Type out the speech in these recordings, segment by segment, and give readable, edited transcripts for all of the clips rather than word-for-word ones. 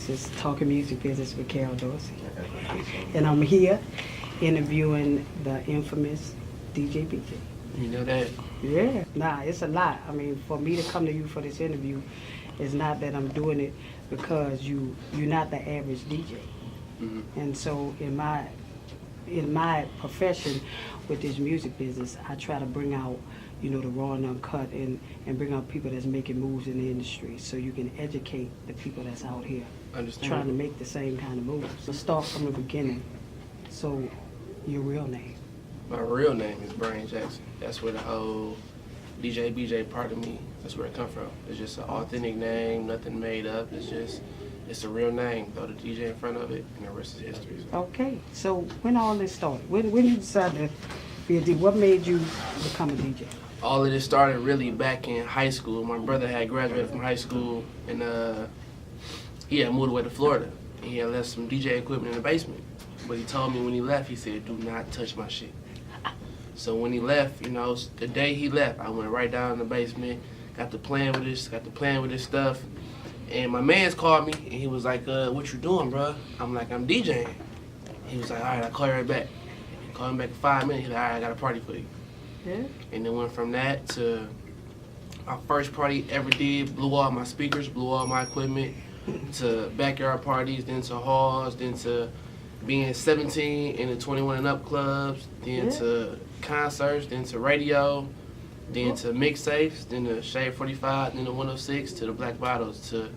This is Talking Music Business with Carol Dorsey. And I'm here interviewing the infamous DJBJ. You know that? Yeah. Nah, it's a lot. I mean, for me to come to you for this interview, it's not that I'm doing it because you're not the average DJ. Mm-hmm. And so in my profession with this music business, I try to bring out, the raw and uncut and bring out people that's making moves in the industry so you can educate the people that's out here trying to make the same kind of moves. So start from the beginning. So your real name? My real name is Brian Jackson. That's where the whole DJBJ part of me, that's where it come from. It's just an authentic name, nothing made up. It's a real name. Throw the DJ in front of it, and the rest is history. So. Okay, so when all this started? When you decided to be a DJ? What made you become a DJ? All of this started really back in high school. My brother had graduated from high school, and he had moved away to Florida. And he had left some DJ equipment in the basement. But he told me when he left, he said, "Do not touch my shit." So when he left, the day he left, I went right down in the basement, got to playing with this stuff. And my man's called me, and he was like, "What you doing, bro?" I'm like, "I'm DJing." He was like, "All right, I'll call you right back." He called me back in 5 minutes. He's like, "All right, I got a party for you." Yeah. And then went from that to my first party ever did, blew all my speakers, blew all my equipment, to backyard parties, then to halls, then to being 17 in the 21 and up clubs, then to concerts, then to radio, then to mixtapes, then to Shade 45, then to 106, to the Black Bottles, to...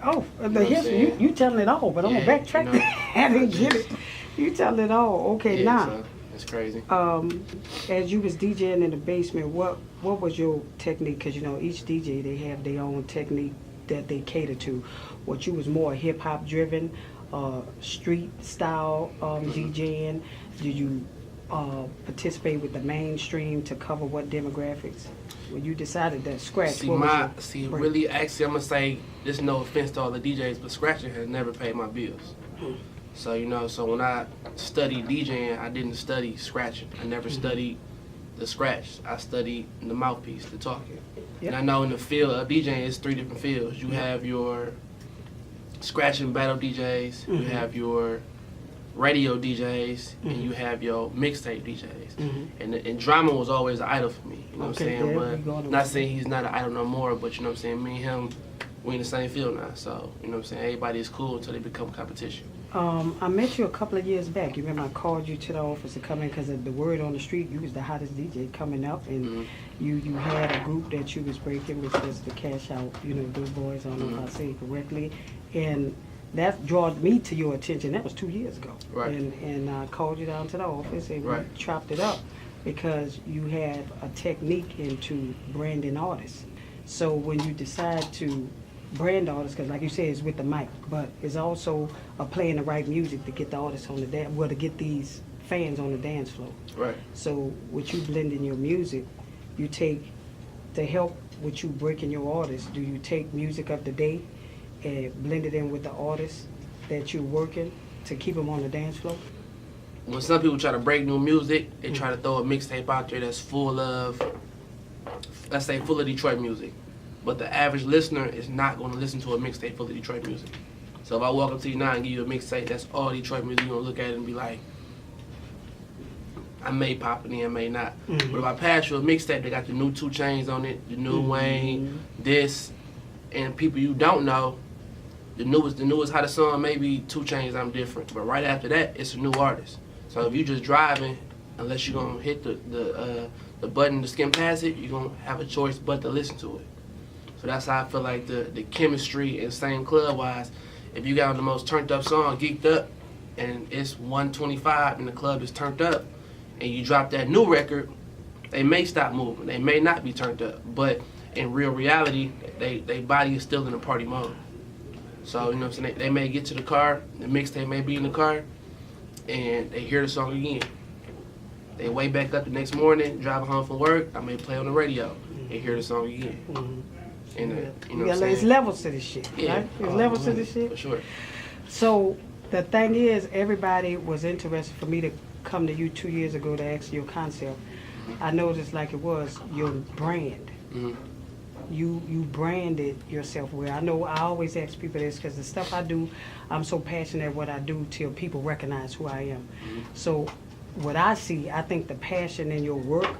Oh, the history, you telling it all, but I'm going to backtrack. I didn't get it. You telling it all. Okay, now. So it's crazy. As you was DJing in the basement, what was your technique? Because, each DJ, they have their own technique that they cater to. What you was more hip-hop driven, street style DJing? Did you participate with the mainstream to cover what demographics? When you decided that scratch, really, actually, I'm gonna say this. No offense to all the DJs, but scratching has never paid my bills. So so when I studied DJing, I didn't study scratching. I never studied the scratch. I studied the mouthpiece, the talking. And I know in the field of DJing, it's 3 different fields. You have your scratching battle DJs. You have your radio DJs, and you have your mixtape DJs. And drama was always an idol for me, what I'm saying? But not saying he's not an idol no more, but you know what I'm saying, me and him, we in the same field now, so you know what I'm saying, everybody is cool until they become competition. I met you a couple of years back. You remember I called you to the office to come in because of the word on the street, you was the hottest DJ coming up, and you had a group that you was breaking, which was the Cash Out, those boys, I don't know if I say it correctly, and that drawed me to your attention. That was 2 years ago. Right. And I called you down to the office and we chopped it up because you have a technique into branding artists. So when you decide to brand artists, because like you said, it's with the mic, but it's also playing the right music to get the artists on the dance, to get these fans on the dance floor. Right. So with you blending your music, you take, to help with you breaking your artists, do you take music of the day and blend it in with the artists that you're working to keep them on the dance floor? When some people try to break new music, they try to throw a mixtape out there that's full of, let's say, full of Detroit music. But the average listener is not going to listen to a mixtape full of Detroit music. So if I walk up to you now and give you a mixtape that's all Detroit music, you're going to look at it and be like, I may pop it in, I may not. But if I pass you a mixtape, they got the new 2 Chainz on it, the new Wayne, this, and people you don't know, the newest hottest song may be 2 Chainz, I'm Different. But right after that, it's a new artist. So if you just driving, unless you're gonna hit the button to skim past it, you're gonna have a choice but to listen to it. So that's how I feel like the chemistry and same club wise, if you got the most turned up song, geeked up, and it's 125 and the club is turned up, and you drop that new record, they may stop moving. They may not be turned up, but in real reality, they body is still in a party mode. So, you know what I'm saying, they may get to the car, the mixtape may be in the car, and they hear the song again. They wake back up the next morning, driving home from work, I may play on the radio, and hear the song again. And, you know what I'm saying? There's levels to this shit, right? There's levels to this shit? For sure. So, the thing is, everybody was interested for me to come to you 2 years ago to ask your concept. I noticed like it was your brand. you branded yourself well. I know I always ask people this because the stuff I do, I'm so passionate at what I do till people recognize who I am. So what I see, I think the passion in your work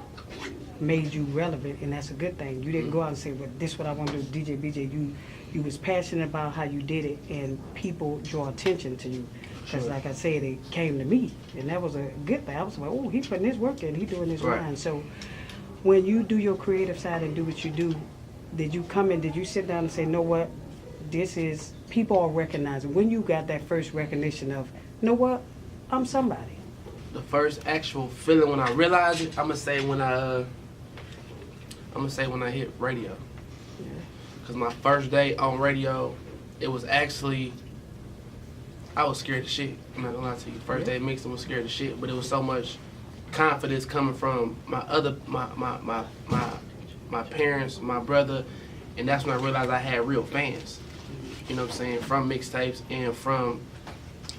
made you relevant, and that's a good thing. You didn't go out and say, well, this is what I want to do, DJBJ. You was passionate about how you did it, and people draw attention to you. Because like I said, it came to me, and that was a good thing. I was like, oh, he putting his work in, he doing his line. So when you do your creative side and do what you do, did you come in, did you sit down and say, know what, this is, people are recognizing. When you got that first recognition of, know what, I'm somebody. The first actual feeling when I realized it, I'm gonna say when I hit radio. Cause my first day on radio, it was actually, I was scared of shit. I'm not gonna lie to you. First day mixing was scared of shit, but it was so much confidence coming from my parents, my brother, and that's when I realized I had real fans. You know what I'm saying? From mixtapes and from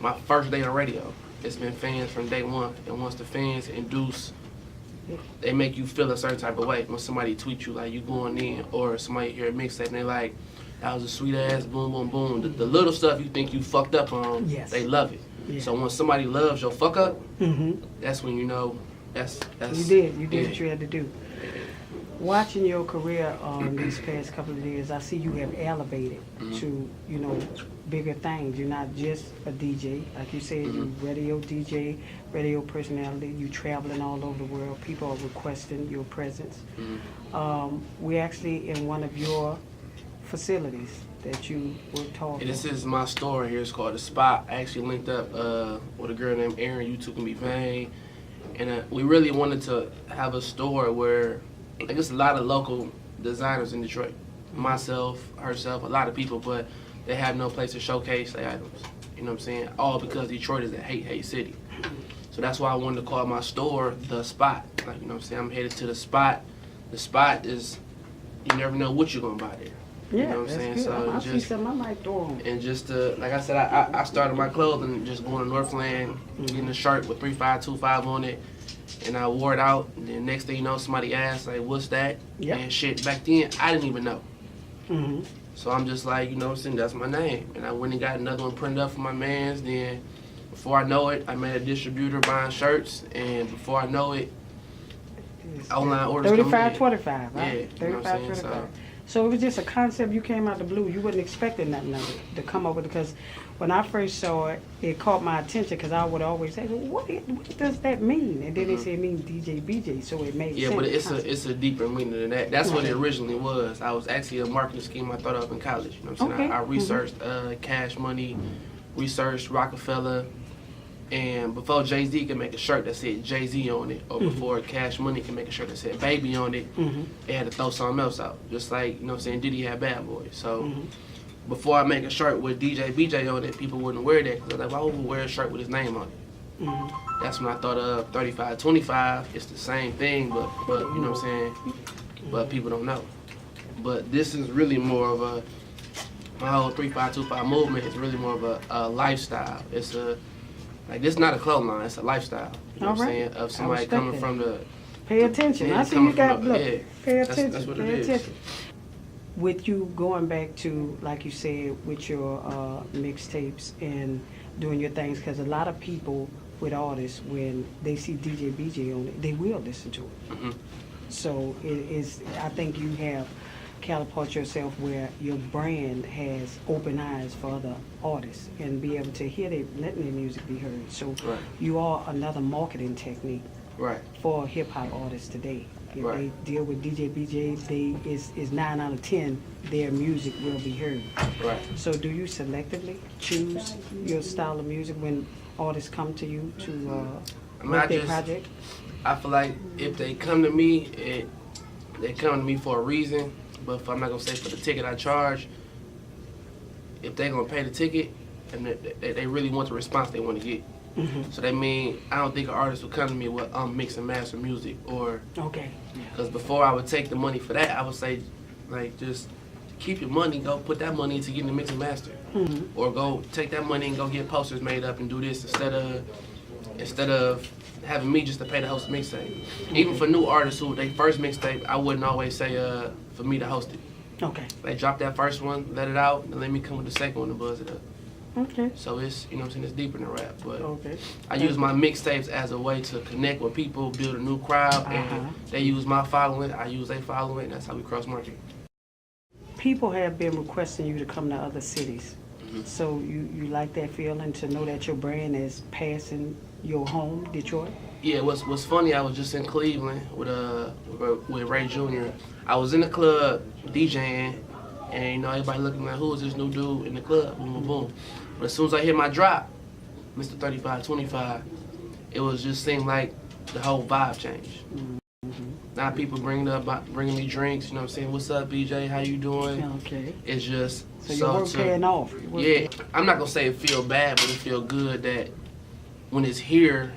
my first day on radio. It's been fans from day one, and once the fans induce, they make you feel a certain type of way. When somebody tweets you like you going in, or somebody hear a mixtape and they like, that was a sweet ass, boom, boom, boom. The little stuff you think you fucked up on, they love it. Yeah. So when somebody loves your fuck up, that's when you know that's you did what you had to do. Watching your career these past couple of years, I see you have elevated to, you know, bigger things. You're not just a DJ. Like you said, you radio DJ, radio personality. You traveling all over the world. People are requesting your presence. We're actually in one of your facilities that you were talking. This is my store here. It's called The Spot. I actually linked up with a girl named Erin. You two can be vain. And we really wanted to have a store where, like, there's a lot of local designers in Detroit. Myself, herself, a lot of people, but they have no place to showcase their items. You know what I'm saying? All because Detroit is a hate city. So that's why I wanted to call my store The Spot. Like, you know what I'm saying? I'm headed to The Spot. The Spot is, you never know what you're going to buy there. Yeah, you know what I'm saying? Good. So I see something I might throw on. And just like I said, I started my clothing just going to Northland, getting a shirt with 3525 on it, and I wore it out. And then next thing you know, somebody asked, like, what's that? And shit, back then, I didn't even know. So I'm just like, you know what I'm saying, that's my name. And I went and got another one printed up for my mans. Then before I know it, I met a distributor buying shirts. And before I know it, online orders 3525, right? Yeah, 3525. So it was just a concept you came out the blue. You wasn't expecting nothing of it to come up with, because when I first saw it, it caught my attention, because I would always say, well, what does that mean? And then they say it means DJBJ, so it made sense. Yeah, but it's a deeper meaning than that. That's what it originally was. I was actually a marketing scheme I thought of in college. You know what I'm saying? I researched Cash Money, researched Rockefeller, and before Jay-Z could make a shirt that said Jay-Z on it, or before Cash Money could make a shirt that said Baby on it, they had to throw something else out. Just like, you know what I'm saying, Diddy had Bad Boy. So before I make a shirt with DJBJ on it, people wouldn't wear that, because they're like, why would we wear a shirt with his name on it? That's when I thought of 3525. It's the same thing, but you know what I'm saying? But people don't know. But this is really more of my whole 3525 movement is really more of a lifestyle. It's like, this is not a clothing line, it's a lifestyle. You know what I'm saying? Of somebody coming from the... Pay attention. I see you got, look, pay attention. That's what pay it attention. is. With you going back to, like you said, with your mixtapes and doing your things, because a lot of people with artists, when they see DJBJ on it, they will listen to it. So it is, I think you have catapult yourself where your brand has open eyes for other artists and be able to hear them, letting their music be heard. So you are another marketing technique for hip hop artists today. If they deal with DJBJ, is 9 out of 10 their music will be heard. So do you selectively choose your style of music when artists come to you to make their project? I feel like if they come to me, they come to me for a reason. But if I'm not gonna say for the ticket I charge, if they're gonna pay the ticket and they really want the response they want to get. So that means I don't think an artist would come to me with mix and master music, or because before I would take the money for that, I would say, like, just keep your money, go put that money into getting the mix and master, or go take that money and go get posters made up and do this instead of having me just to pay the host mixtape. Even for new artists who they first mixtape, I wouldn't always say for me to host it. Okay. They drop that first one, let it out, and let me come with the second one to buzz it up. Okay. So it's, you know what I'm saying, it's deeper than rap. But Okay. I use my mixtapes as a way to connect with people, build a new crowd, and they use my following, I use their following, and that's how we cross market. People have been requesting you to come to other cities. So you like that feeling to know that your brand is passing your home, Detroit? Yeah, what's funny, I was just in Cleveland with Ray Jr. I was in the club DJing, and you know, everybody looking like, who is this new dude in the club? Boom, boom, boom. But as soon as I hit my drop, Mr.3525, it was just seemed like the whole vibe changed. Now people bringing me drinks, you know what I'm saying? What's up, BJ? How you doing? Okay. It's just So your work paying off. Yeah, I'm not gonna say it feel bad, but it feel good that when it's here,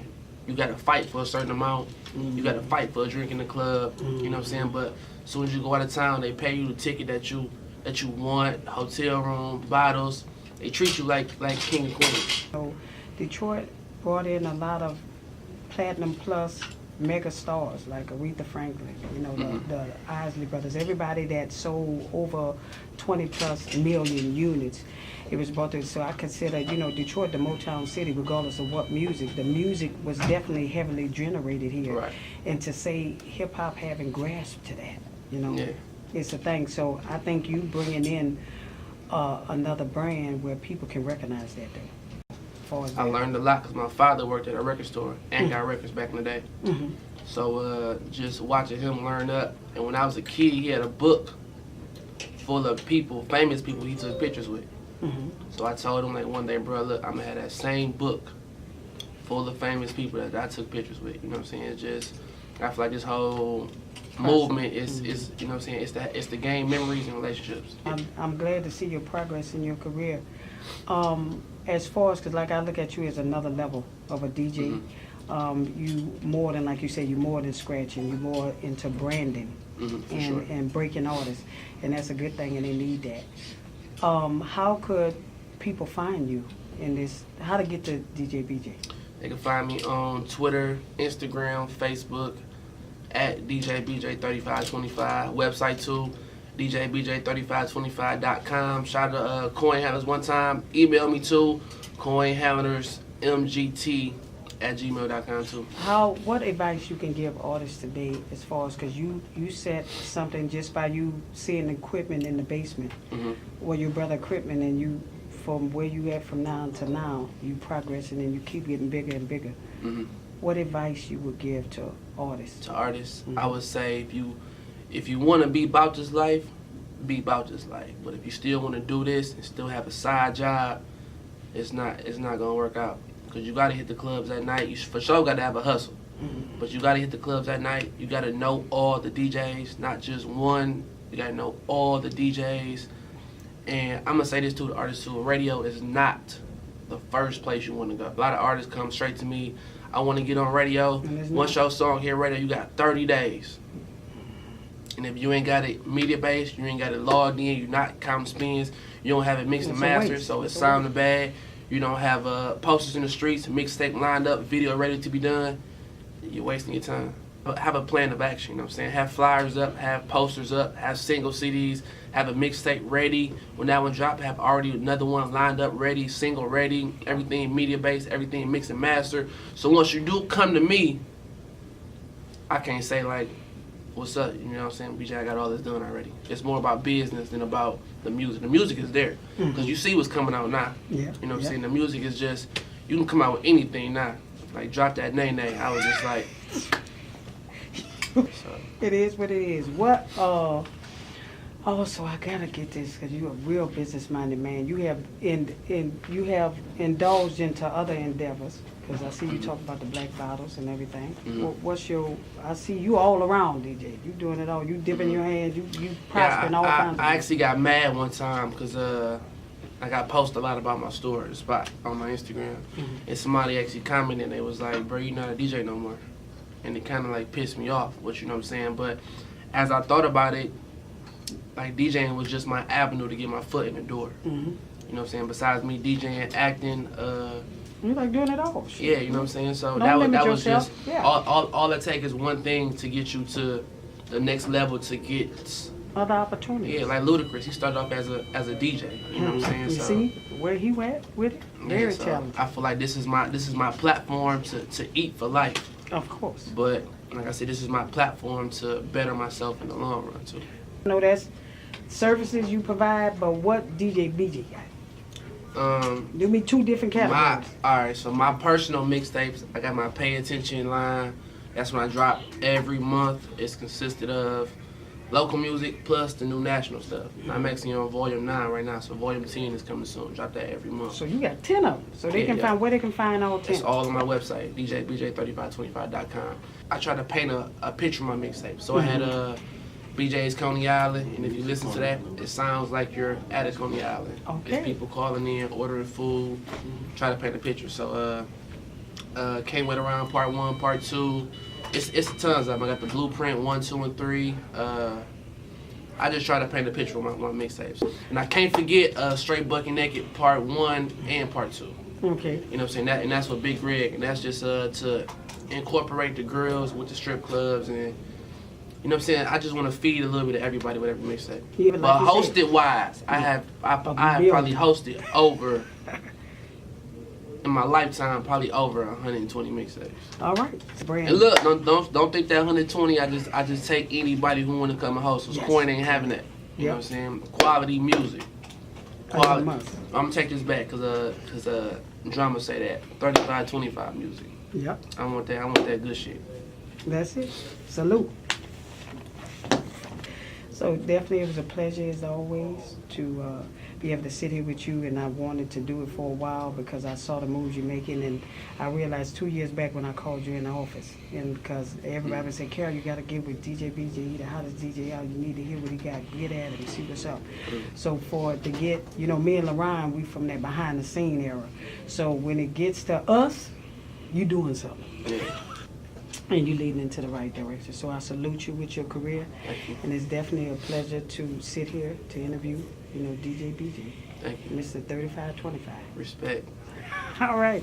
you gotta fight for a certain amount. You gotta fight for a drink in the club. You know what I'm saying? But as soon as you go out of town, they pay you the ticket that you want, hotel room, bottles. They treat you like king and queen. So Detroit brought in a lot of platinum plus mega stars like Aretha Franklin, you know, the Isley Brothers, everybody that sold over 20 plus million units. It was brought to, so I consider, you know, Detroit the Motown city, regardless of what music. The music was definitely heavily generated here. Right. And to say hip hop haven't grasped to that, you know, Yeah. it's a thing. So I think you bringing in another brand where people can recognize that thing. I learned a lot because my father worked at a record store and got records back in the day. So just watching him learn up. And when I was a kid, he had a book full of people, famous people he took pictures with. So I told him, like, one day, bro, look, I'm going to have that same book full of famous people that I took pictures with. You know what I'm saying? It's just, I feel like this whole movement is you know what I'm saying, it's the game memories and relationships. I'm glad to see your progress in your career. As far as, because like I look at you as another level of a DJ, you more than, like you said, you more than scratching, you more into branding and breaking artists, and that's a good thing, and they need that. How could people find you in this, how to get to DJBJ? They can find me on Twitter, Instagram, Facebook, at DJBJ3525, website too, DJBJ3525.com. Shout out to Coin Handlers one time. Email me too, coinhandlersmgt@gmail.com too. What advice you can give artists today as far as, because you set something just by you seeing the equipment in the basement, or your brother equipment, and you, from where you at from now to now, you progressing and you keep getting bigger and bigger. What advice you would give to artists? To artists, I would say if you want to be about this life, be about this life. But if you still want to do this and still have a side job, it's not gonna work out. Because you gotta hit the clubs at night. You for sure gotta have a hustle. But you gotta hit the clubs at night. You gotta know all the DJs, not just one. You gotta know all the DJs. And I'm gonna say this to the artists too: radio is not the first place you want to go. A lot of artists come straight to me. I want to get on radio. Once your song hit radio, you got 30 days. And if you ain't got it media based, you ain't got it logged in, you're not counting spins, you don't have it mixed and mastered, so it's sounding bad. You don't have posters in the streets, mixtape lined up, video ready to be done. You're wasting your time. Have a plan of action, you know what I'm saying? Have flyers up, have posters up, have single CDs, have a mixtape ready. When that one drop, have already another one lined up ready, single ready, everything media based, everything mixed and mastered. So once you do come to me, I can't say like, what's up, you know what I'm saying? BJ, I got all this done already. It's more about business than about the music. The music is there, because you see what's coming out now. You know what I'm saying? The music is just, you can come out with anything now. Like, drop that nay-nay. I was just like... So. It is what it is. What, also, I gotta get this, because you're a real business-minded man. You have you have indulged into other endeavors, because I see you talk about the black bottles and everything. What's your, I see you all around, DJ. You doing it all. You dipping your hands, you prospering all kinds of I actually got mad one time, because I got posted a lot about my store, the spot, on my Instagram. And somebody actually commented, they was like, bro, you're not a DJ no more. And it kind of like pissed me off, which, you know what I'm saying? But as I thought about it, like, DJing was just my avenue to get my foot in the door. You know what I'm saying? Besides me DJing, acting, you like doing it all. Shit. Yeah, you know what I'm saying? So Don't that was yourself. just all it takes is one thing to get you to the next level, to get other opportunities. Yeah, like Ludacris, he started off as a DJ. You know what I'm saying? You So, see where he went with it? Very so talented. I feel like this is my platform to eat for life. Of course. But like I said, this is my platform to better myself in the long run too. I know that's services you provide, but what DJBJ got? Do me 2 different categories. Alright, so my personal mixtapes, I got my Pay Attention line. That's when I drop every month. It's consisted of local music plus the new national stuff. I'm actually on volume 9 right now, so volume 10 is coming soon. Drop that every month. So you got 10 of them. So they can find where they can find all 10. It's all on my website, DJBJ3525.com. I try to paint a picture of my mixtape. So I had BJ's Coney Island, and if you listen to that, it sounds like you're at a Coney Island. Okay. It's people calling in, ordering food, try to paint a picture. So Can't Wait Around Part 1, Part 2. It's tons of them. I got the Blueprint 1, 2, and 3. I just try to paint a picture of my mixtapes. And I can't forget Straight Bucket Naked Part 1 and Part 2. Okay. You know what I'm saying? And that's with Big Greg. And that's just to incorporate the girls with the strip clubs. And you know what I'm saying? I just want to feed a little bit of everybody with every mixtape. Yeah, but like hosted wise, I have probably hosted over, in my lifetime, probably over 120 mixtapes. All right. And look, don't think that 120. I just take anybody who want to come and host. Cause Coin ain't having that. You know what I'm saying? Quality music. Quality. I'm gonna take this back cause drama say that 3525 music. Yep. I want that good shit. That's it. Salute. So definitely it was a pleasure as always to be able to sit here with you, and I wanted to do it for a while because I saw the moves you're making, and I realized 2 years back when I called you in the office, and because everybody would say, Carol, you got to get with DJBJ, he the hottest DJ out, you need to hear what he got, get at him, see what's up. So for it to get, you know, me and LaRon, we from that behind the scene era, so when it gets to us, you doing something. Yeah. And you leading into the right direction. So I salute you with your career. Thank you. And it's definitely a pleasure to sit here to interview, you know, DJBJ. Thank you. Mr. 3525. Respect. All right.